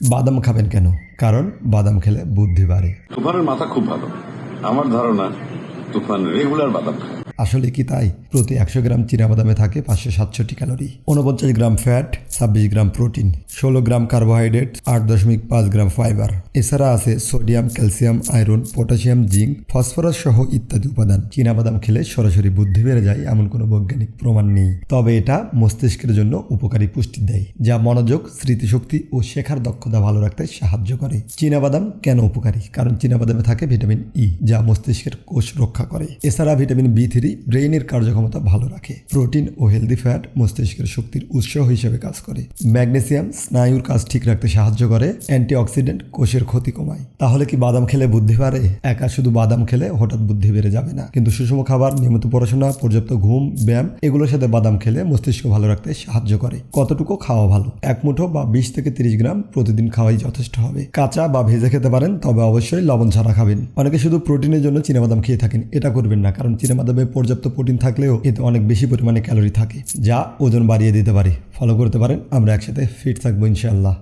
বাদাম খাবেন কেন? কারণ বাদাম খেলে বুদ্ধি বাড়ে। তুফানের মাথা খুব ভালো। আমার ধারণা তুফান রেগুলার বাদাম খায়। আসলে কি তাই? প্রতি 100 গ্রাম চীনাবাদামে থাকে 567 ক্যালোরি, 49 গ্রাম ফ্যাট, 26 গ্রাম প্রোটিন, 16 গ্রাম কার্বোহাইড্রেট, 8.5 গ্রাম ফাইবার। এছাড়া আছে sodium, calcium, iron, potassium, zinc, phosphorus সহ ইত্যাদি উপাদান। চীনাবাদাম খেলে সরাসরি বুদ্ধি বেড়ে যায় এমন কোনো বৈজ্ঞানিক প্রমাণ নেই, তবে এটা মস্তিষ্কের জন্য উপকারী পুষ্টি দেয়, যা মনোযোগ, স্মৃতিশক্তি ও শেখার দক্ষতা ভালো রাখতে সাহায্য করে। চীনাবাদাম কেন উপকারী? কারণ চীনাবাদামে থাকে ভিটামিন ই, যা মস্তিষ্কের কোষ রক্ষা করে। এছাড়া ভিটামিন B3 ব্রেইনের কার্যক্ষমতা ভালো রাখে। প্রোটিন ও হেলদি ফ্যাট মস্তিষ্কের শক্তির উৎস হিসেবে কাজ করে। ম্যাগনেসিয়াম স্নায়ুর কাজ ঠিক রাখতে সাহায্য করে। অ্যান্টিঅক্সিডেন্ট কোষের ক্ষতি কমায়। তাহলে কি বাদাম খেলে বুদ্ধি বাড়ে? একা শুধু বাদাম খেলে হঠাৎ বুদ্ধি বেড়ে যাবে না, কিন্তু সুষম খাবার, নিয়মিত পড়াশোনা, পর্যাপ্ত ঘুম, ব্যায়াম এগুলোর সাথে বাদাম খেলে মস্তিষ্ক ভালো রাখতে সাহায্য করে। কতটুকু খাওয়া ভালো? 1 মুঠো বা 20 থেকে 30 গ্রাম প্রতিদিন খাওয়াই যথেষ্ট হবে। কাঁচা বা ভেজে খেতে পারেন, তবে অবশ্যই লবণ ছাড়া খাবেন। অনেকে শুধু প্রোটিনের জন্য চীনাবাদাম খেয়ে থাকেন, এটা করবেন না, কারণ চীনাবাদামে পর্যাপ্ত প্রোটিন থাকলেও এতে অনেক বেশি পরিমাণে ক্যালোরি থাকে, যা ওজন বাড়িয়ে দিতে পারে। ফলো করতে পারেন। আমরা একসাথে ফিট থাকবো ইনশাআল্লাহ।